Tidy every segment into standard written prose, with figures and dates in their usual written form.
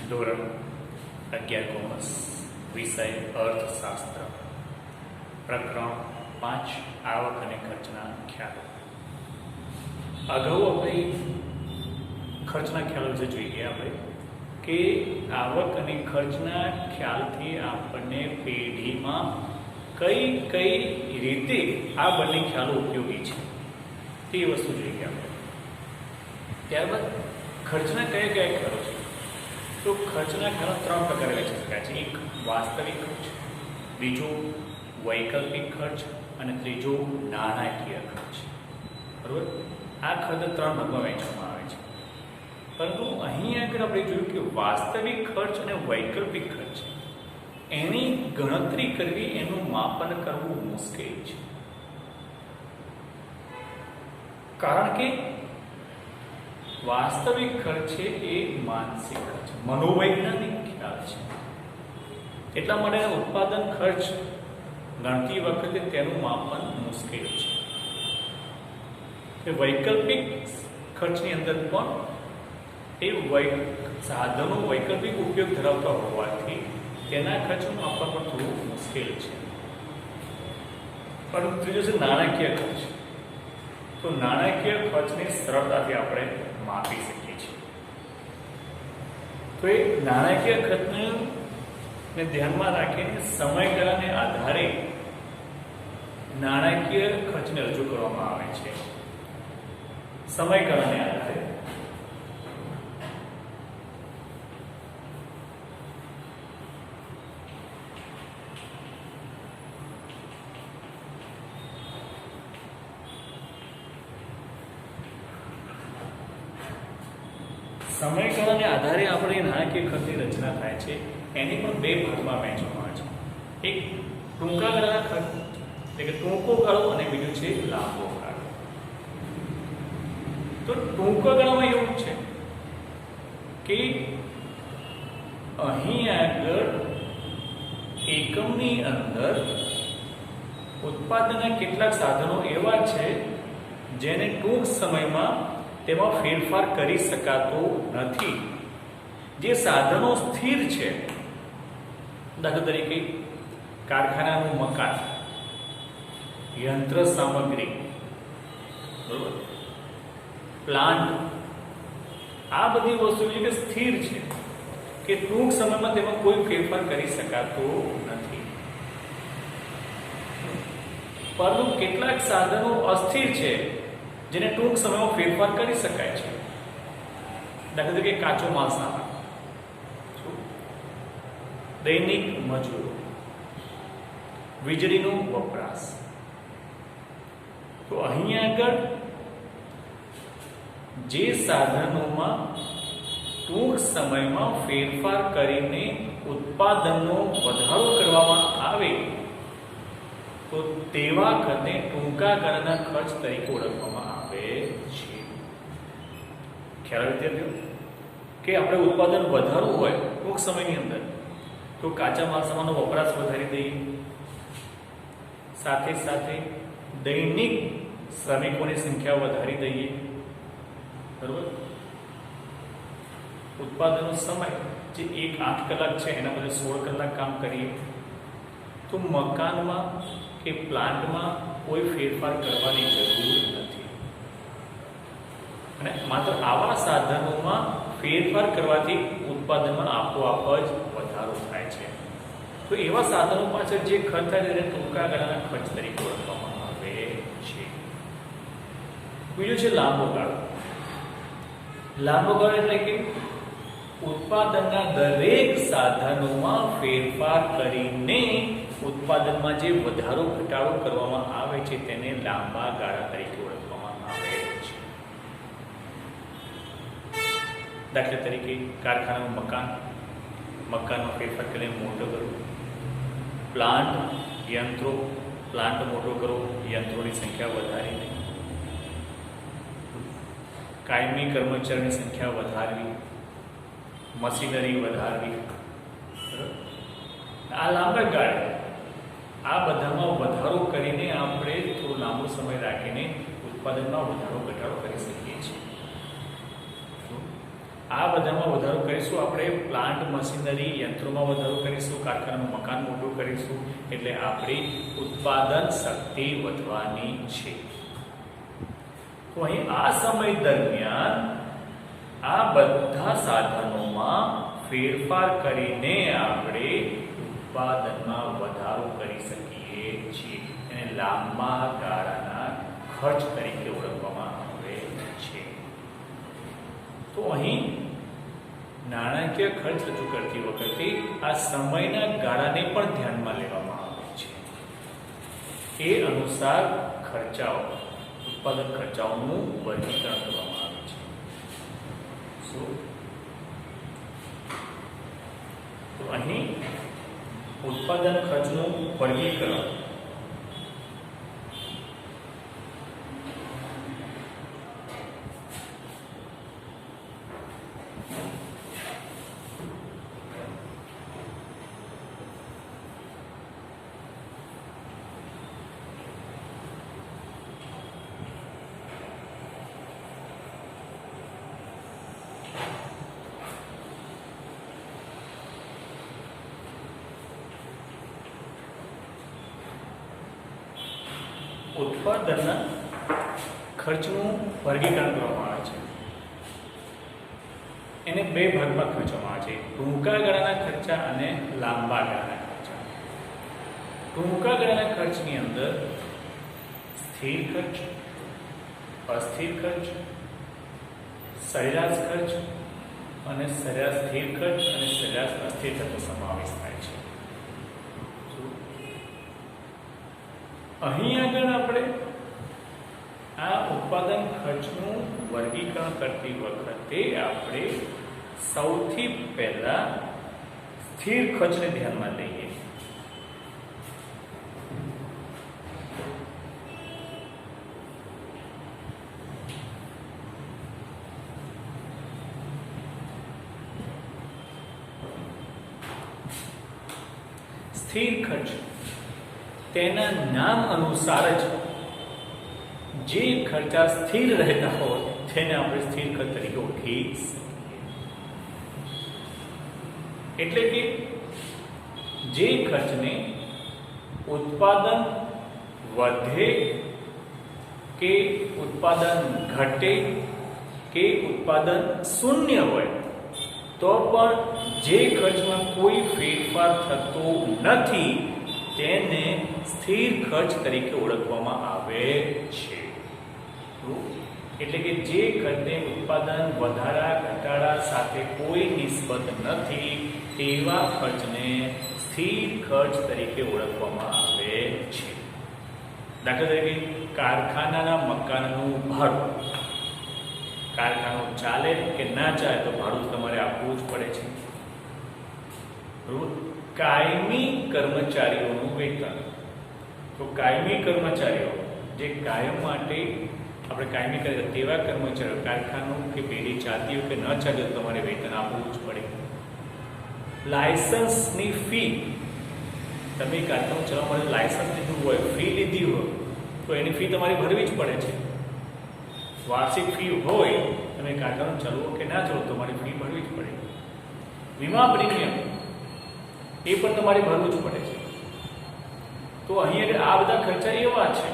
ધોરણ 11 કોમર્સ વિષય અર્થશાસ્ત્ર પ્રકરણ 5 આવક અને ખર્ચના ખ્યાલો. અગાઉ આપણે ખર્ચના ખ્યાલો વિશે જોઈએ આપણે કે આવક અને ખર્ચના ખ્યાલથી આપણને પેઢીમાં કઈ કઈ રીતે આ બંને ખ્યાલો ઉપયોગી છે તે વસ્તુ જોઈએ આપણે. ત્યારબાદ ખર્ચના કયા કયા ખ્યાલો છે? તો ખર્ચના ખ્યાલો 3 પ્રકારે વહેંચી શકાય છે. એક વાસ્તવિક ખર્ચ, બીજો વૈકલ્પિક ખર્ચ અને ત્રીજો નાણાકીય ખર્ચ. બરાબર? આ ખર્ચ 3 ભાગમાં વહેંચવામાં આવે છે. પરંતુ અહીં આગળ આપણે જોયું કે વાસ્તવિક ખર્ચ અને વૈકલ્પિક ખર્ચ એની ગણતરી કરવી, એનું માપન કરવું મુશ્કેલ છે. કારણ કે વાસ્તવિક ખર્ચ છે એ માનસિક ખર્ચ, મનોવૈજ્ઞાનિક ખ્યાલ છે. એટલા માટે ઉત્પાદન ખર્ચ ગણતી વખતે તેનું માપન મુશ્કેલ છે. વૈકલ્પિક ખર્ચની અંદર પણ એ સાધનો વૈકલ્પિક ઉપયોગ ધરાવતા હોવાથી તેના ખર્ચનું માપન પણ થોડું મુશ્કેલ છે. પરંતુ ત્રીજો છે નાણાકીય ખર્ચ. તો નાણાકીય ખર્ચને સરળતાથી આપણે માપી શકીએ છીએ. તો એ નાણાકીય ખર્ચને ધ્યાનમાં રાખીને સમયગાળાને આધારે નાણાકીય ખર્ચને રજૂ કરવામાં આવે છે. સમયગાળાને આધારે સમયગાળાને આધારે આપણે નાણાકીય ખર્ચની રચના થાય છે. એની પણ 2 ભાગમાં વહેંચવામાં આવે છે. એક ટૂંકા ગાળાના ખર્ચ એટલે કે ટૂંકો ગાળો અને બીજું છે લાંબો ગાળો. તો ટૂંકા ગાળામાં એવું છે કે અહીં આગળ એકમની અંદર ઉત્પાદનના કેટલાક સાધનો એવા છે જેને ટૂંક સમયમાં તેમાં ફેરફાર કરી શકાતો નથી. જે સાધનો સ્થિર છે, દાખલા તરીકે કારખાનાનું મકાન, યંત્ર સામગ્રી, બરોબર, પ્લાન્ટ, આ બધી વસ્તુ જે સ્થિર છે કે ટૂંક સમયમાં તેમાં કોઈ ફેરફાર કરી શકાતો નથી. પરંતુ કેટલાક સાધનો અસ્થિર છે જેને ટૂંક સમયમાં ફેરફાર કરી શકાય છે. દાખલા તરીકે કાચો માલ સામાન, દૈનિક મજૂરો, વીજળીનો વપરાશ. તો અહીં આગળ જે સાધનોમાં ટૂંક સમયમાં ફેરફાર કરીને ઉત્પાદનનો વધારો કરવામાં આવે તો તેવા ખર્ચને ટૂંકા ગાળાના ખર્ચ તરીકે ઓળખવામાં આવે છે. ખ્યાલ વિદ્યાર્થીઓ કે આપણે ઉત્પાદન વધારવું હોય ટૂંક સમયની અંદર તો કાચા માલ સામાનનો વપરાશ વધારી દઈએ, સાથે સાથે દૈનિક શ્રમિકોની સંખ્યા વધારી દઈએ, બરોબર. ઉત્પાદનનો સમય જે 8 કલાક છે એના બદલે 16 કલાક કામ કરીએ તો મકાનમાં કે પ્લાન્ટમાં કોઈ ફેરફાર કરવાની જરૂર નથી. અને માત્ર આવા સાધનોમાં ફેરફાર કરવાથી ઉત્પાદનમાં આપોઆપ જ વધારો થાય છે. તો એવા સાધનો પાછળ જે ખર્ચ થાય તેને ટૂંકા ગાળાના ખર્ચ તરીકે ઓળખવામાં આવે છે. બીજું છે લાંબો ગાળો. લાંબો ગાળો એટલે કે ઉત્પાદનના દરેક સાધનોમાં ફેરફાર કરીને ઉત્પાદનમાં જે વધારો ઘટાડો કરવામાં આવે છે તેને લાંબા ગાળા તરીકે ઓળખવામાં આવે છે. દાખલા તરીકે કારખાનાનું મકાનમાં ફેરફાર કરીને મોટો કરવો, પ્લાન્ટ, યંત્રો, પ્લાન્ટ મોટો કરવો, યંત્રોની સંખ્યા વધારીને, કાયમી કર્મચારીની સંખ્યા વધારવી, મશીનરી વધારવી. આ લાંબા ગાળે આ બધામાં વધારો કરીને આપણે થોડો લાંબો સમય રાખીને ઉત્પાદનમાં વધારો ઘટાડો કરી શકીએ છીએ. આ બધામાં વધારો કરીશું આપણે, પ્લાન્ટ મશીનરી યંત્રોમાં વધારો કરીશું, કારખાનાનું મકાન મોટું કરીશું, એટલે આપણી ઉત્પાદન શક્તિ વધવાની છે. તો અહીં આ સમય દરમિયાન આ બધા સાધનોમાં ફેરફાર કરીને આપણે ઉત્પાદનમાં વધારો કરી શકીએ છીએ. એને લાંબા ગાળાના ખર્ચ તરીકે ઓળખવામાં આવે છે. તો અહીં નાણાકીય ખર્ચ રજૂ કરતી વખતે આ સમયના ગાળાને પણ ધ્યાનમાં લેવામાં આવે છે. એ અનુસાર ખર્ચાઓ, ઉત્પાદન ખર્ચાઓનું વર્ગીકરણ કરવામાં આવે છે. તો અહીં ઉત્પાદન ખર્ચનું વર્ગીકરણ ઉત્પાદનના ખર્ચનું વર્ગીકરણ કરવામાં આવે છે. એને બે ભાગમાં વહેંચવામાં આવે છે, ટૂંકા ગાળાના ખર્ચા અને લાંબા ગાળાના ખર્ચા. ટૂંકા ગાળાના ખર્ચની અંદર સ્થિર ખર્ચ, અસ્થિર ખર્ચ, સરેરાશ ખર્ચ અને સરેરાશ સ્થિર ખર્ચ અને સરેરાશ અસ્થિર ખર્ચનો સમાવેશ થાય છે. અહીં આગળ આપણે આ ઉત્પાદન ખર્ચનું વર્ગીકરણ કરતી વખતે આપણે સૌથી પહેલા સ્થિર ખર્ચને ધ્યાનમાં લઈએ. સ્થિર ખર્ચ તેના નામ અનુસાર જ જે ખર્ચા સ્થિર રહેતા હોય તેને આપણે સ્થિર ખર્ચ તરીકે ઓળખી શકીએ. એટલે કે જે ખર્ચને ઉત્પાદન વધે કે ઉત્પાદન ઘટે કે ઉત્પાદન શૂન્ય હોય તો પણ જે ખર્ચમાં કોઈ ફેરફાર થતો નથી તેને સ્થિર ખર્ચ તરીકે ઓળખવામાં આવે છે. એટલે કે જે ખર્ચને ઉત્પાદન વધારા ઘટાડા સાથે કોઈ નિસ્બત નથી તેવા ખર્ચને સ્થિર ખર્ચ તરીકે ઓળખવામાં આવે છે. દાખલા તરીકે કારખાનાના મકાનનું ભાડું. કારખાનું ચાલે કે ના ચાલે તો ભાડું તમારે આપવું જ પડે છે. બરોબર. કાયમી કર્મચારીઓનું વેતન. તો કાયમી કર્મચારીઓ જે કાયમ માટે આપણે કાયમી કરીએ તેવા કર્મચારીઓ, કારખાનું કે પેઢી ચાલતી હોય કે ન ચાલતી હોય તમારે વેતન આપવું જ પડે. લાયસન્સની ફી, તમે કારખાનું ચલાવવા માટે લાયસન્સ લીધું હોય, ફી લીધી હોય તો એની ફી તમારે ભરવી જ પડે છે. વાર્ષિક ફી હોય, તમે કારખાનું ચલાવો કે ના ચલાવો તમારી ફી ભરવી જ પડે. વીમા પ્રીમિયમ એ પણ તમારે ભરવું જ પડે છે. તો અહીં આ બધા ખર્ચા એવા છે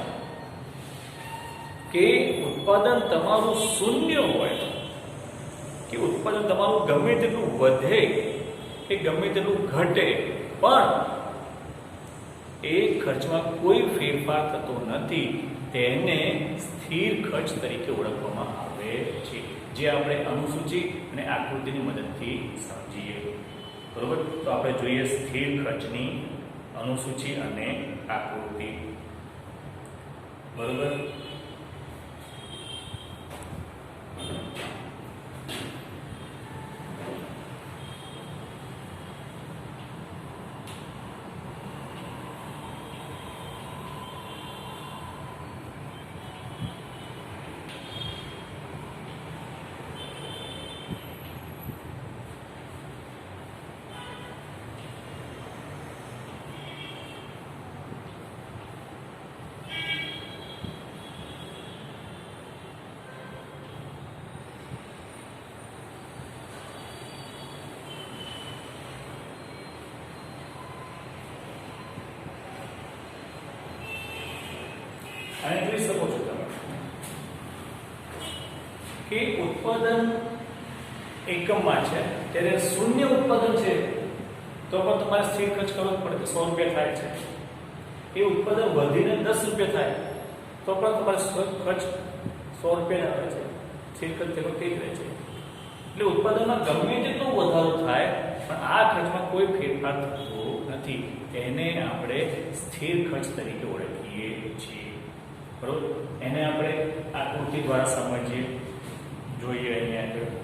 કે ઉત્પાદન તમારું શૂન્ય હોય કે ઉત્પાદન તમારું ગમે તેટલું વધે કે ગમે તેટલું ઘટે પણ એ ખર્ચમાં કોઈ ફેરફાર થતો નથી તેને સ્થિર ખર્ચ તરીકે ઓળખવામાં આવે છે. જે આપણે અનુસૂચિ અને આકૃતિની મદદથી સમજીએ. બરોબર. તો આપણે જોઈએ સ્થિર ખર્ચની અનુસૂચિ અને આકૃતિ. બરોબર. કે ઉત્પાદન એકમમાં છે ત્યારે શૂન્ય ઉત્પાદન છે તો પણ તમારે સ્થિર ખર્ચ કરવો જ પડે. 100 રૂપિયા થાય છે, એ ઉત્પાદન વધીને 10 રૂપિયા થાય તો પણ તમારે ખર્ચ 100 રૂપિયા આવે છે, સ્થિર ખર્ચ તેનો તે જ રહે છે. એટલે ઉત્પાદનમાં ગમે તેટલો વધારો થાય પણ આ ખર્ચમાં કોઈ ફેરફાર થતો નથી. તેને આપણે સ્થિર ખર્ચ તરીકે ઓળખીએ છીએ. બરોબર, એને આપણે આકૃતિ દ્વારા સમજીએ. જોઈએ અહીંયા આગળ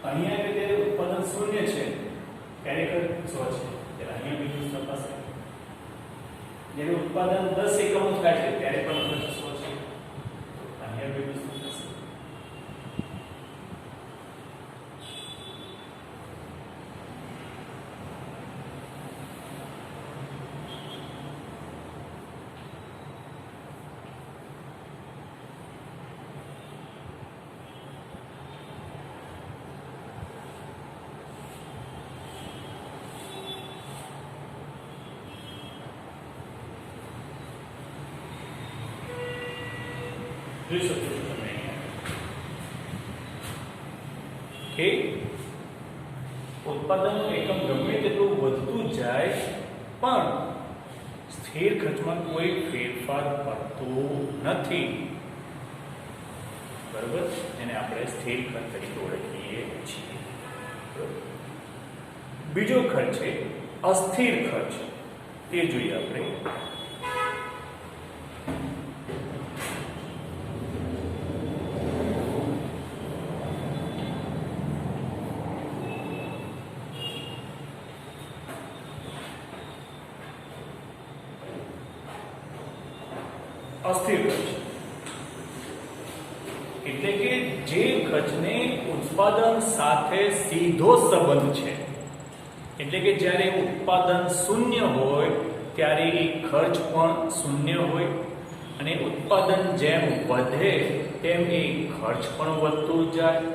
અહીંયા કે જ્યારે ઉત્પાદન શૂન્ય છે ત્યારે ખર્ચ 100 છે. ત્યારે અહીંયા બીજું તપાસે જ્યારે ઉત્પાદન 10 એકમો થાય છે ત્યારે પણ ખર્ચ 100 છે. અહીંયા બીજું તપાસે જોઈ શકો છો તમે કે ઉત્પાદનનું એકમ ગમે તેટલું વધતું જાય પણ સ્થિર ખર્ચમાં કોઈ ફેરફાર પડતો નથી. બરોબર, એને આપણે સ્થિર ખર્ચ તરીકે ઓળખીએ છીએ. બીજો ખર્ચ છે અસ્થિર ખર્ચ. તે જોઈએ આપણે. અસ્થિર ખર્ચ એટલે કે જે ખર્ચને ઉત્પાદન સાથે સીધો સંબંધ છે. એટલે કે જ્યારે ઉત્પાદન શૂન્ય હોય ત્યારે એ ખર્ચ પણ શૂન્ય હોય અને ઉત્પાદન જેમ વધે તેમ એ ખર્ચ પણ વધતો જાય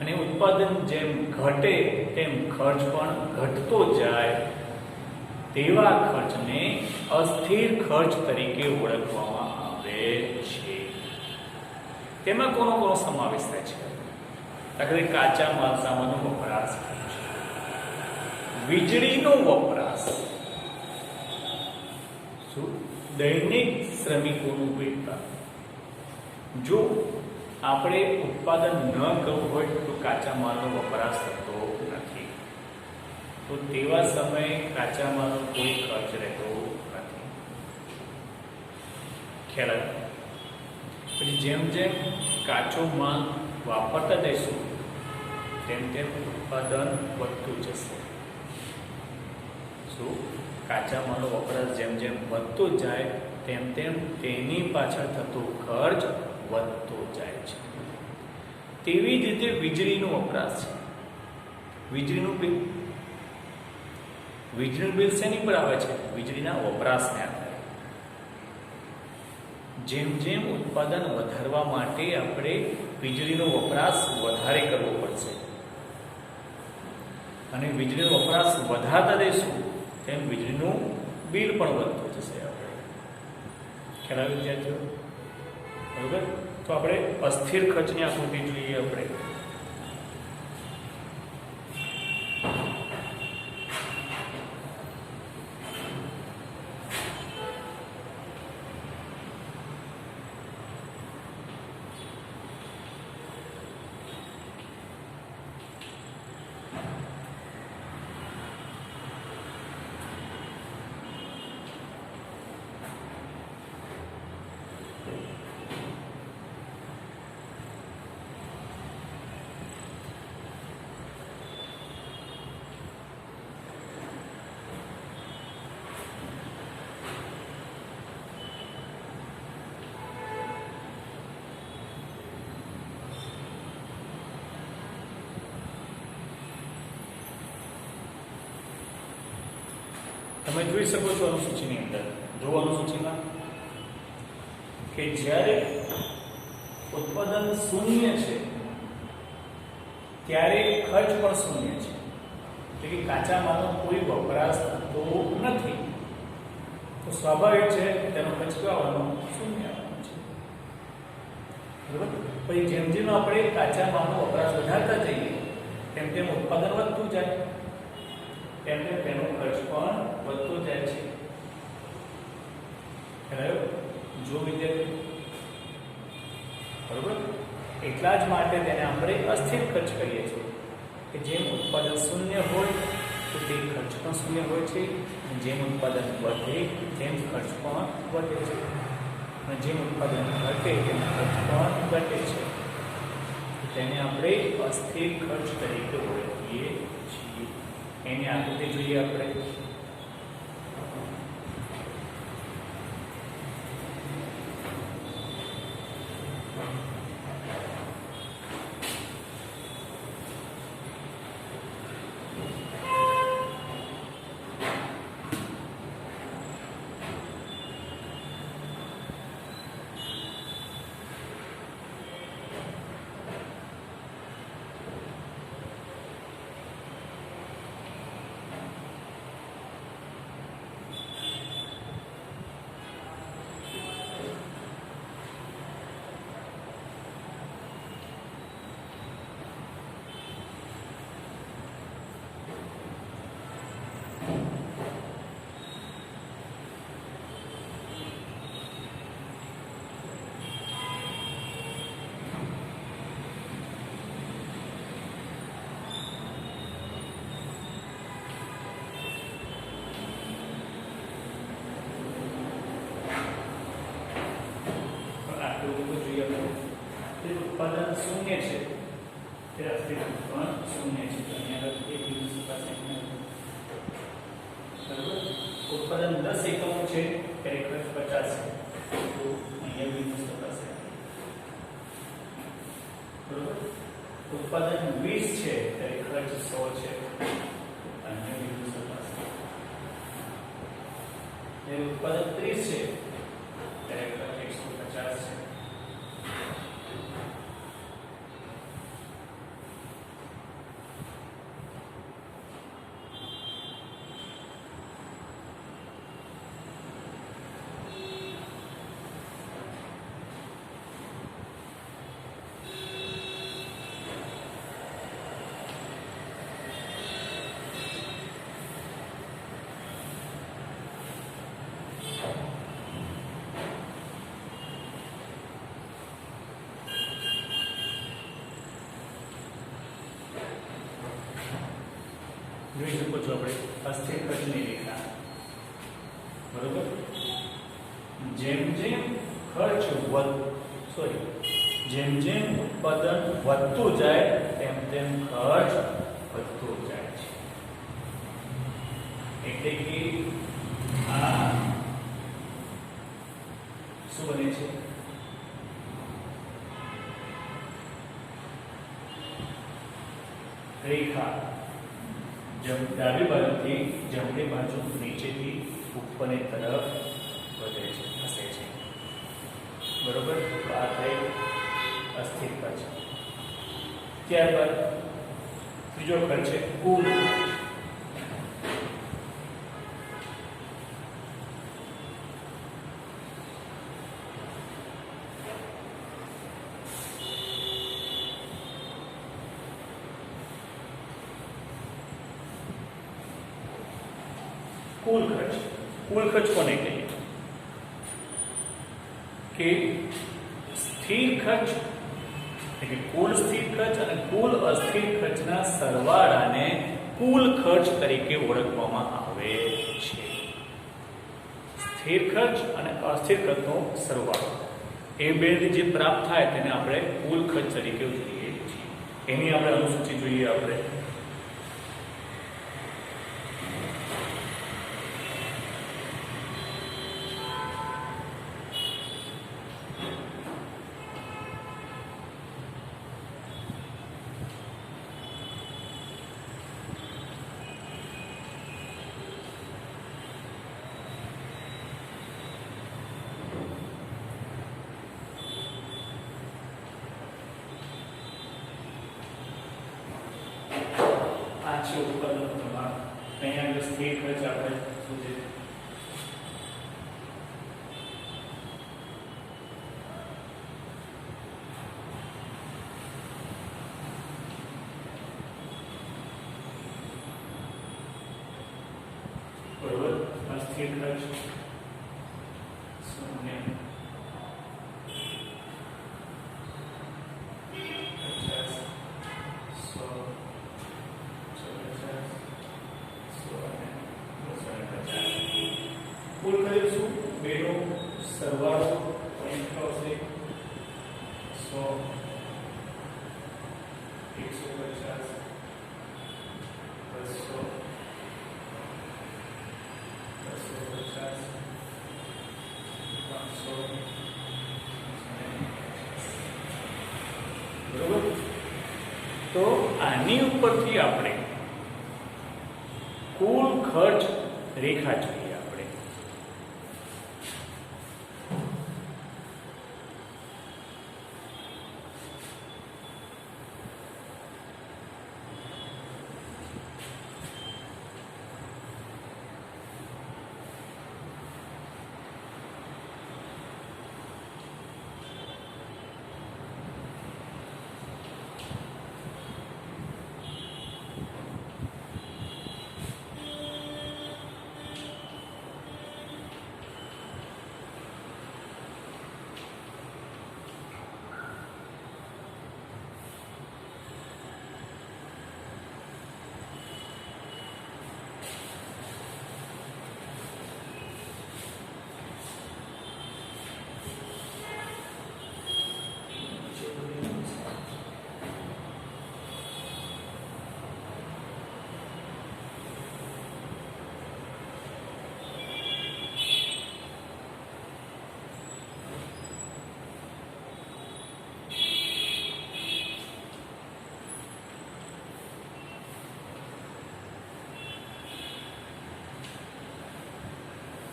અને ઉત્પાદન જેમ ઘટે તેમ ખર્ચ પણ ઘટતો જાય. તેવા ખર્ચને અસ્થિર ખર્ચ તરીકે ઓળખવામાં આવે છે. તેમાં કોનો સમાવેશ થાય છે? દાખલા કાચા માલ સામાનનો વપરાશ, વીજળીનો વપરાશ, દૈનિક શ્રમિકોનું વેતન. જો આપણે ઉત્પાદન ન કરવું હોય તો કાચા માલનો વપરાશ થતો નથી, તો તેવા સમયે કાચા માલનો કોઈ ખર્ચ રહેતો નથી. ખ્યાલ આવ્યો? પછી જેમ જેમ કાચો માલ વાપરતા જઈશું તેમ તેમ ઉત્પાદન વધતું જશે. શું? કાચા માલનો વપરાશ જેમ જેમ વધતો જાય તેમ તેમ તેની પાછળ થતો ખર્ચ વધતો જાય છે. તેવી જ રીતે વીજળીનો વપરાશ છે. વીજળીનું બિલ શેની પર આવે છે? વીજળીના વપરાશને આધારે. જેમ જેમ ઉત્પાદન વધારવા માટે આપણે વીજળીનો વપરાશ વધારે કરવો પડશે અને વીજળીનો વપરાશ વધારતા જઈશું તેમ વીજળીનું બિલ પણ વધતું જશે. આપણે ખ્યાલ આવી વિદ્યાર્થીઓ? બરોબર. તો આપણે અસ્થિર ખર્ચની આકૃતિ જોઈએ. આપણે તમે જોઈ શકો છો અનુસૂચિની અંદર, જો અનુસૂચિમાં કે જ્યારે ઉત્પાદન શૂન્ય છે ત્યારે ખર્ચ પણ શૂન્ય છે, એટલે કે કાચા માલનો કોઈ વપરાશ થતો નથી, તો સ્વાભાવિક છે કે તેનો ખર્ચ કેવો આવવાનો? શૂન્ય આવવાનો છે. બરાબર. પછી જેમ જેમ આપણે કાચા માલનો વપરાશ વધારતા જઈએ તેમ તેમ ઉત્પાદન વધતું જાય, તેમ તેમ તેનો ખર્ચ પણ વધતો જાય છે. ખ્યાલ જો વિદ્યાર્થી, બરોબર. એટલા જ માટે તેને આપણે અસ્થિર ખર્ચ કહીએ છીએ કે જેમ ઉત્પાદન શૂન્ય હોય તો તે ખર્ચ પણ શૂન્ય હોય છે, અને જેમ ઉત્પાદન વધે તેમ ખર્ચ પણ વધે છે, અને જેમ ઉત્પાદન ઘટે તેમ ખર્ચ પણ ઘટે છે. તેને આપણે અસ્થિર ખર્ચ તરીકે ઓળખીએ છીએ. એની આકૃતિ જોઈએ આપણે. ઉત્પાદન શૂન્ય છે તે અસ્થિર પણ શૂન્ય છે. અહીંયા એક બિંદુ પાસે બરાબર. ઉત્પાદન 10 એકમો છે ત્યારે ખર્ચ 50 છે, તો અહીંયા બિંદુ પાસે બરાબર. ઉત્પાદન 20 છે ત્યારે ખર્ચ 100 છે, અહીંયા બિંદુ પાસે. ઉત્પાદન 30 છે ત્યારે ખર્ચ 150 છે. જોઈ શકો છો આપણે અસ્થિર ખર્ચની રેખા, બરોબર. જેમ જેમ ખર્ચ જેમ જેમ ઉત્પાદન વધતું જાય તેમ તેમ ખર્ચ વધતો જાય છે. એટલે કે આ શું બને છે? રેખા ડાબી બાજુથી જમણી બાજુ નીચેથી ઉપરની તરફ વધે છે, ખસે છે, બરોબર. તો આ થઈ અસ્થિર ખર્ચ. ત્યારબાદ ત્રીજો ખર્ચ છે કુલ. કુલ ખર્ચ કોને કહીએ? કે સ્થિર ખર્ચ, એટલે કે કુલ સ્થિર ખર્ચ અને કુલ અસ્થિર ખર્ચના સરવાળાને કુલ ખર્ચ તરીકે ઓળખવામાં આવે છે. સ્થિર ખર્ચ અને અસ્થિર ખર્ચનો સરવાળો એ બેથી જે પ્રાપ્ત થાય તેને આપણે કુલ ખર્ચ તરીકે જોઈએ છીએ. એની આપણે અનુસૂચિ જોઈએ આપણે. ઉત્પાદનનો પ્રમાણ. અહીંયા આગળ સ્થિર ખર્ચ આપણે શું છે? બરોબર. આ સ્થિર ખર્ચ 0, કુલ કરીશું બેનો સરવાળો પોઈન્ટ આવશે 100, 150, 200, 250, 300. બરોબર. તો આની ઉપરથી આપણે કુલ ખર્ચ રેખા છે